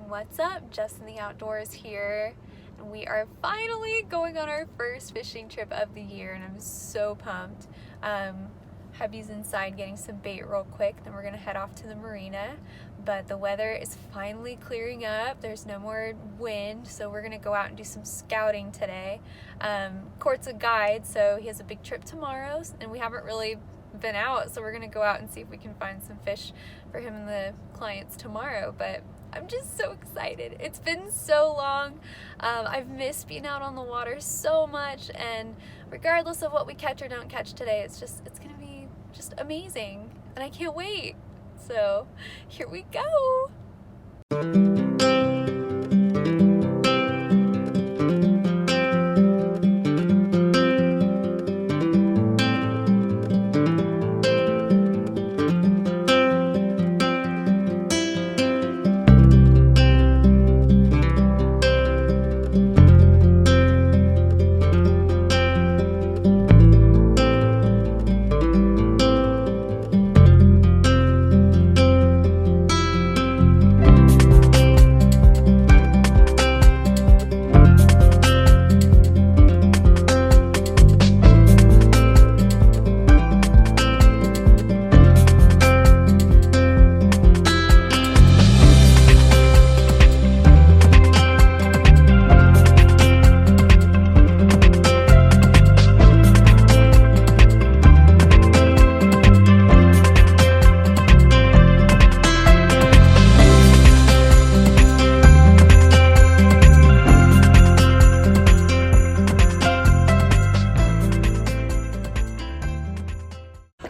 What's up? Jess in the Outdoors here, and we are finally going on our first fishing trip of the year, and I'm so pumped. Hubby's inside getting some bait real quick, then we're gonna head off to the marina, but the weather is finally clearing up. There's no more wind, so we're gonna go out and do some scouting today. Court's a guide, so he has a big trip tomorrow, and we haven't really been out, so we're gonna go out and see if we can find some fish for him and the clients tomorrow. But I'm just so excited. It's been so long. I've missed being out on the water so much, and regardless of what we catch or don't catch today, it's gonna be just amazing, and I can't wait. So here we go.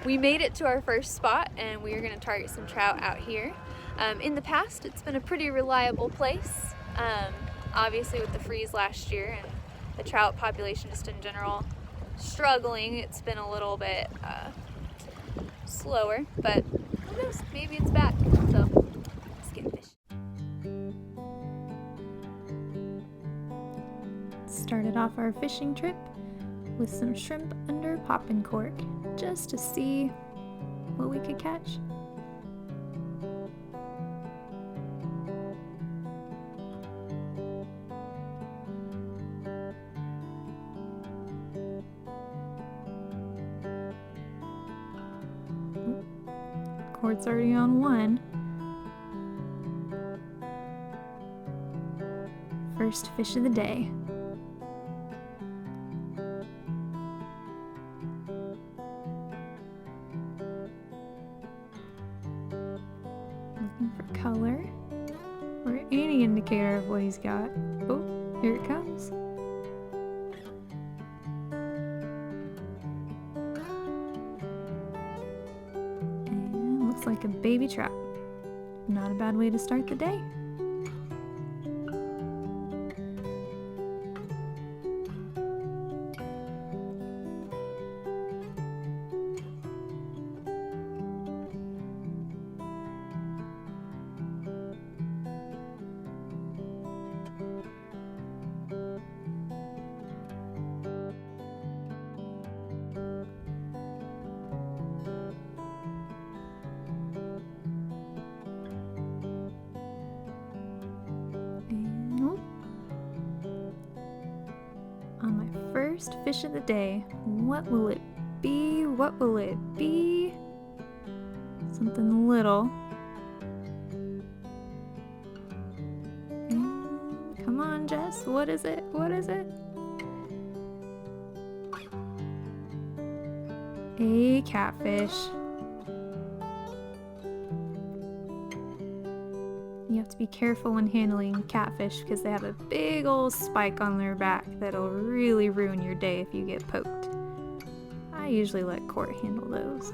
We made it to our first spot, and we are going to target some trout out here. In the past, it's been a pretty reliable place. Obviously with the freeze last year and the trout population just in general struggling, it's been a little bit slower, but who knows, maybe it's back. So let's get fishing. Started off our fishing trip with some shrimp under popping cork, just to see what we could catch. Cork's already on one. First fish of the day. For color or any indicator of what he's got. Oh, here it comes. And looks like a baby trout. Not a bad way to start the day. On my first fish of the day, what will it be? What will it be? Something little. And come on, Jess, what is it? What is it? A catfish. You have to be careful when handling catfish because they have a big old spike on their back that'll really ruin your day if you get poked. I usually let Court handle those.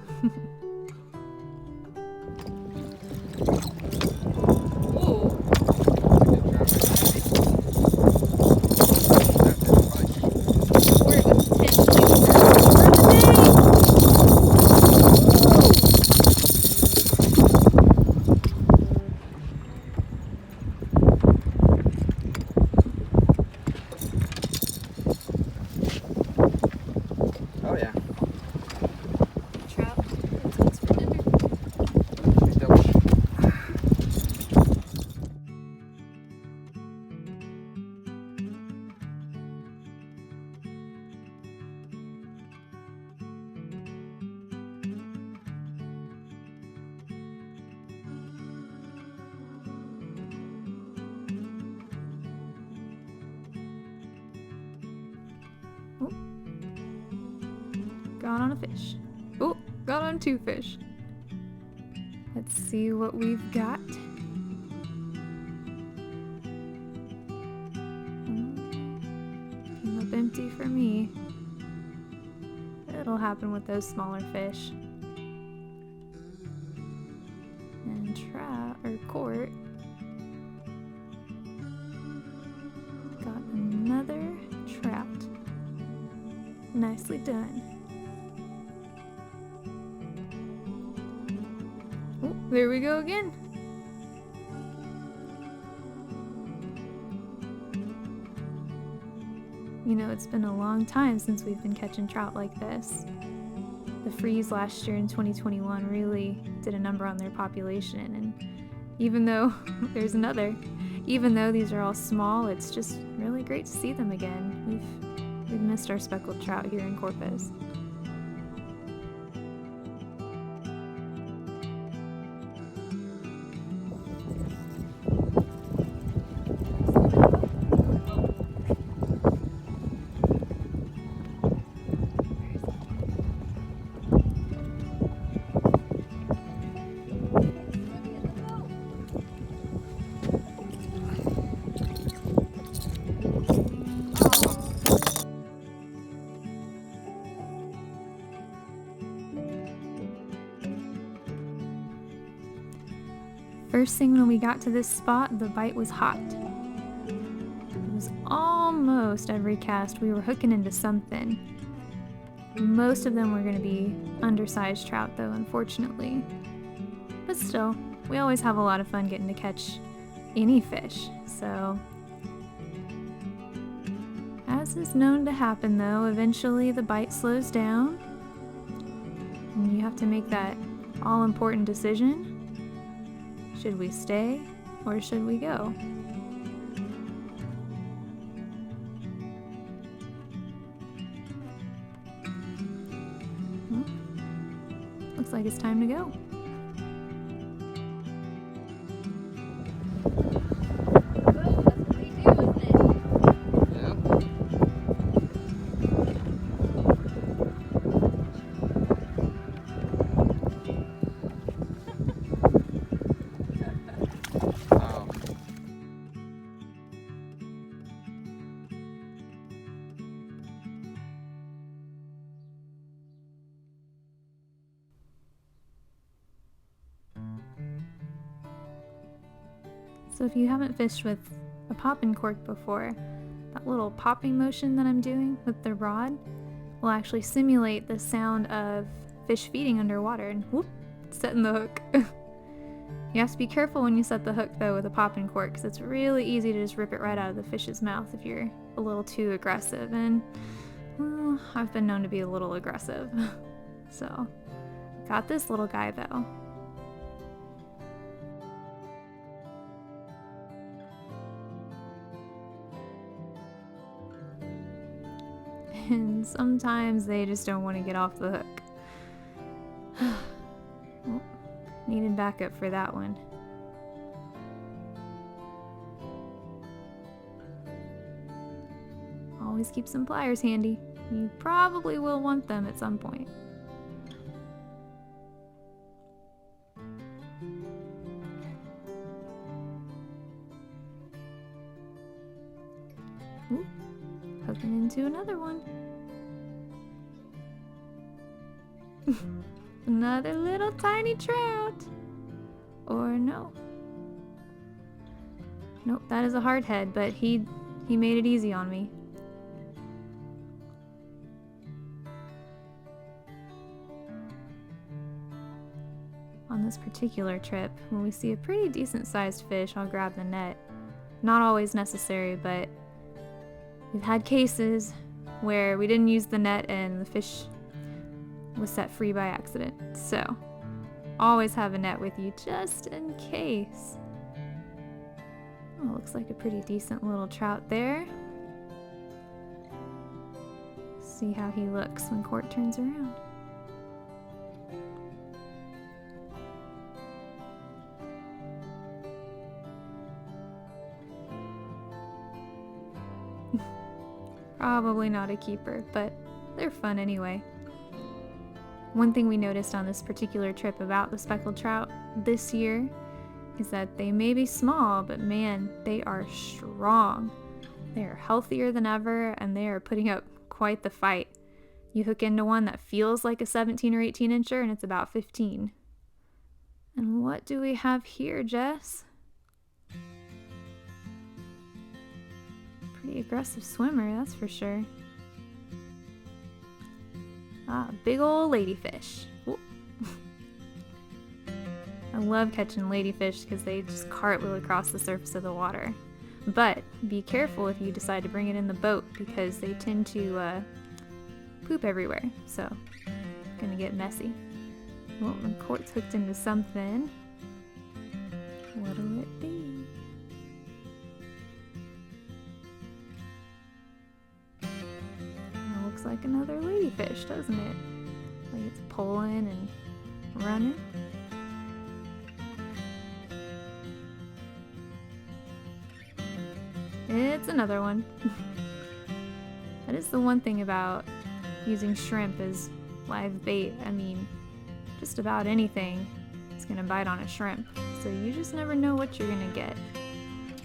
Oh yeah. Trout. That's what's for dinner. got on a fish. Oh, got on 2 fish. Let's see what we've got. Came up empty for me. It'll happen with those smaller fish. And trout, or court. Got another trout. Nicely done. Oh, there we go again. You know, it's been a long time since we've been catching trout like this. The freeze last year in 2021 really did a number on their population, and even though even though these are all small, it's just really great to see them again. We've missed our speckled trout here in Corpus. First thing when we got to this spot, the bite was hot. It was almost every cast we were hooking into something. Most of them were going to be undersized trout though, unfortunately. But still, we always have a lot of fun getting to catch any fish, so. As is known to happen though, eventually the bite slows down. And you have to make that all-important decision. Should we stay or should we go? Well, looks like it's time to go. So if you haven't fished with a popping cork before, that little popping motion that I'm doing with the rod will actually simulate the sound of fish feeding underwater and whoop, setting the hook. You have to be careful when you set the hook though with a popping cork, because it's really easy to just rip it right out of the fish's mouth if you're a little too aggressive, and well, I've been known to be a little aggressive. So, got this little guy though. And sometimes they just don't want to get off the hook. Well, needed backup for that one. Always keep some pliers handy. You probably will want them at some point. Ooh, hooking into another one. Another little tiny trout. Or no. Nope, that is a hard head, but he made it easy on me. On this particular trip, when we see a pretty decent sized fish, I'll grab the net. Not always necessary, but we've had cases where we didn't use the net and the fish was set free by accident. So, always have a net with you just in case. Oh, looks like a pretty decent little trout there. See how he looks when Court turns around. Probably not a keeper, but they're fun anyway. One thing we noticed on this particular trip about the speckled trout this year is that they may be small, but man, they are strong. They are healthier than ever, and they are putting up quite the fight. You hook into one that feels like a 17 or 18 incher, and it's about 15. And what do we have here, Jess? Pretty aggressive swimmer, that's for sure. Ah, big old ladyfish. I love catching ladyfish because they just cartwheel across the surface of the water. But be careful if you decide to bring it in the boat because they tend to poop everywhere. So it's gonna get messy. Well, my cork's hooked into something. What'll it be? It looks like another ladyfish, doesn't it? Like it's pulling and running. It's another one. That is the one thing about using shrimp as live bait. I mean, just about anything is gonna bite on a shrimp. So you just never know what you're gonna get.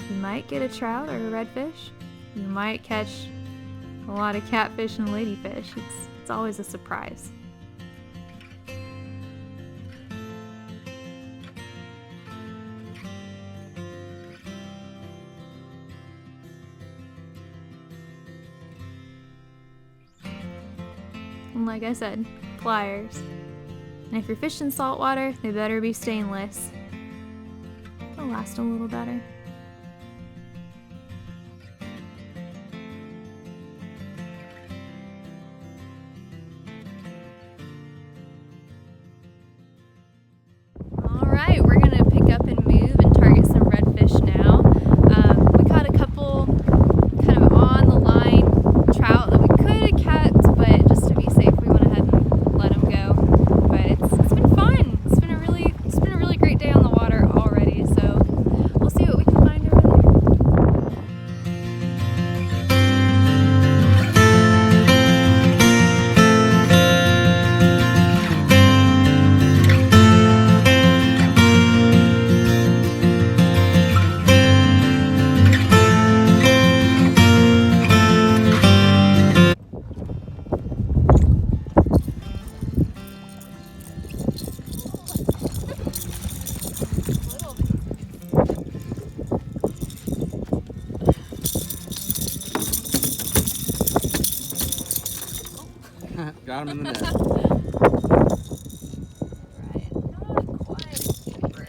You might get a trout or a redfish. You might catch a lot of catfish and ladyfish. It's always a surprise. And like I said, pliers. And if you're fishing saltwater, they better be stainless. They'll last a little better. Alright, we're gonna pick up and move and target some redfish now. We caught a couple kind of on the line trout that we could have kept, but just to be safe we went ahead and let them go. But it's been fun. It's been a really great day on the water already, so we'll see what we can find over there. Got him in the net. Right, not quite super.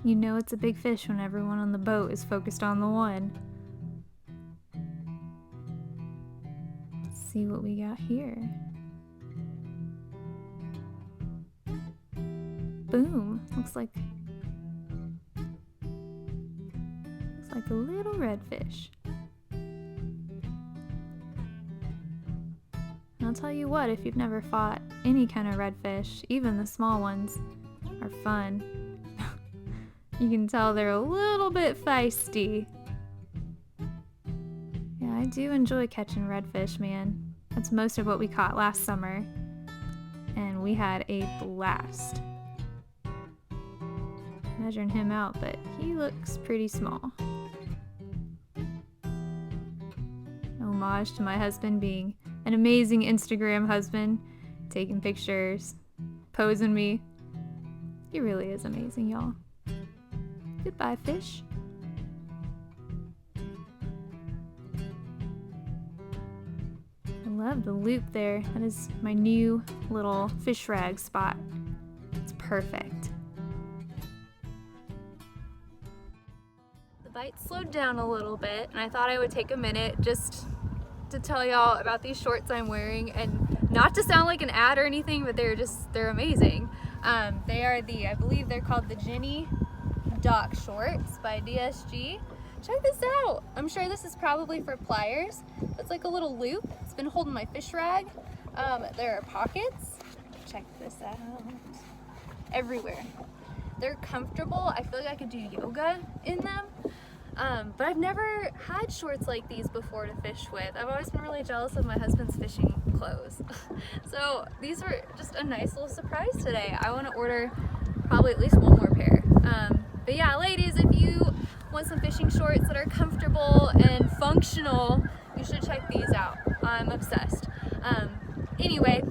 You know it's a big fish when everyone on the boat is focused on the one. Let's see what we got here. Boom! Looks like a little redfish. And I'll tell you what, if you've never fought any kind of redfish, even the small ones are fun. You can tell they're a little bit feisty. Yeah, I do enjoy catching redfish, man. That's most of what we caught last summer, and we had a blast. Measuring him out, but he looks pretty small. Homage to my husband being an amazing Instagram husband, taking pictures, posing me. He really is amazing, y'all. Goodbye, fish. I love the loop there. That is my new little fish rag spot. It's perfect. The bite slowed down a little bit, and I thought I would take a minute just to tell y'all about these shorts I'm wearing, and not to sound like an ad or anything, but they're amazing. They are I believe they're called the Jenny Dock shorts by DSG. Check this out. I'm sure this is probably for pliers. It's like a little loop. It's been holding my fish rag. There are pockets. Check this out. Everywhere. They're comfortable. I feel like I could do yoga in them. But I've never had shorts like these before to fish with. I've always been really jealous of my husband's fishing clothes. So these were just a nice little surprise today. I want to order probably at least one more pair. But yeah, ladies, if you want some fishing shorts that are comfortable and functional, you should check these out. I'm obsessed. Anyway,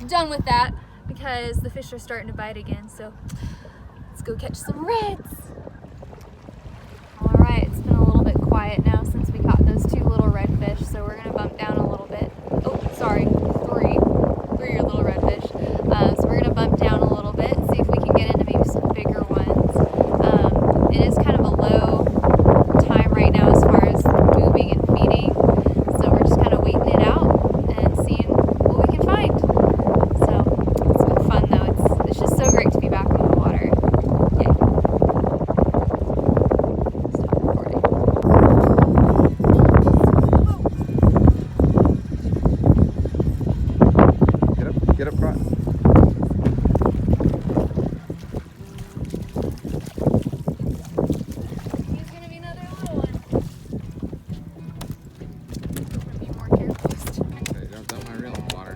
done with that because the fish are starting to bite again. So let's go catch some reds. All right, it's been a little bit quiet now since we caught those 2 little redfish, so we're gonna bump down a little bit. Oh, sorry, three little redfish. So we're gonna bump down a little bit, see if we can get into maybe some bigger ones. It is kind of a low time right now as far as moving and feeding, so we're just kind of waiting it out and seeing what we can find. So it's been fun though. It's just so great to be back on the water. Yay. Stop recording. Get up front. He's gonna be another little one. Be more careful this time. Okay, don't dump my reel in the water.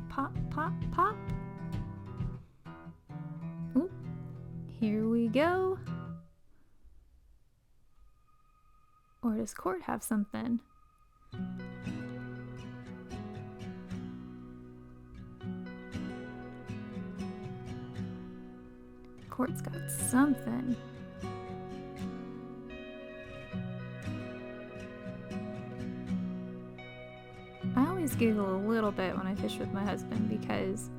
Pop, pop, pop. Ooh, here we go. Or does Court have something? Court's got something. I always giggle a little bit when I fish with my husband because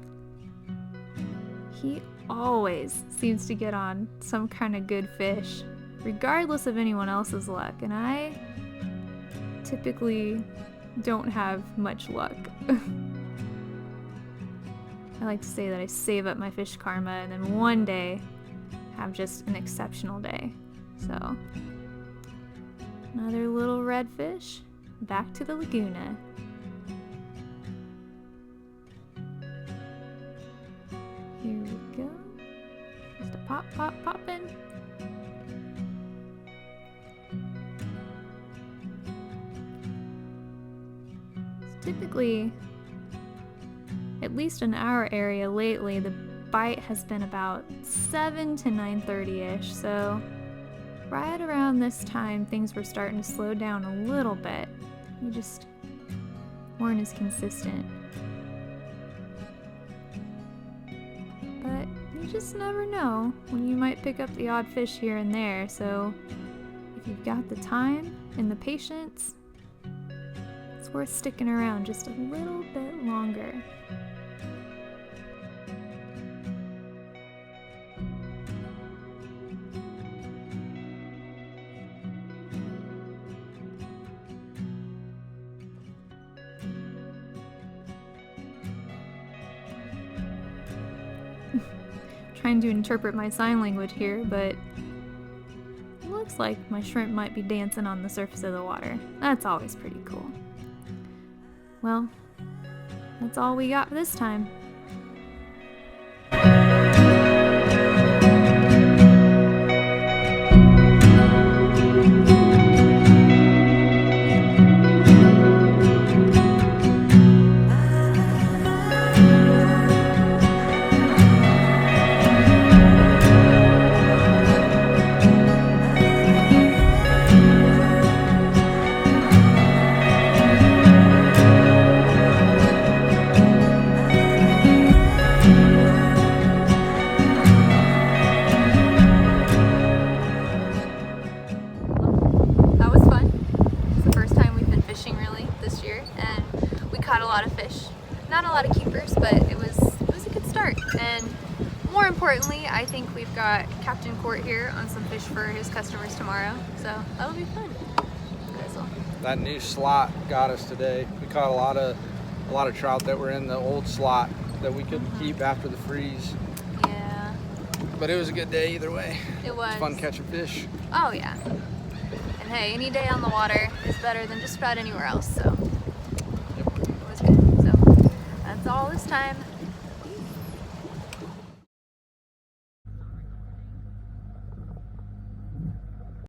he always seems to get on some kind of good fish, regardless of anyone else's luck, and I typically don't have much luck. I like to say that I save up my fish karma and then one day have just an exceptional day. So, another little redfish, back to the Laguna. Here we go. Just a pop, pop, poppin'. So typically, at least in our area lately, the bite has been about 7 to 9:30-ish. So right around this time, things were starting to slow down a little bit. We just weren't as consistent. But you just never know when you might pick up the odd fish here and there. So if you've got the time and the patience, it's worth sticking around just a little bit longer. Trying to interpret my sign language here, but it looks like my shrimp might be dancing on the surface of the water. That's always pretty cool. Well, that's all we got for this time. Not a lot of keepers, but it was a good start. And more importantly, I think we've got Captain Court here on some fish for his customers tomorrow, so that'll be fun. That new slot got us today. We caught a lot of trout that were in the old slot that we couldn't keep after the freeze. Yeah. But it was a good day either way. It was. Fun catching fish. Oh yeah. And hey, any day on the water is better than just about anywhere else, so it was good. So that's all this time.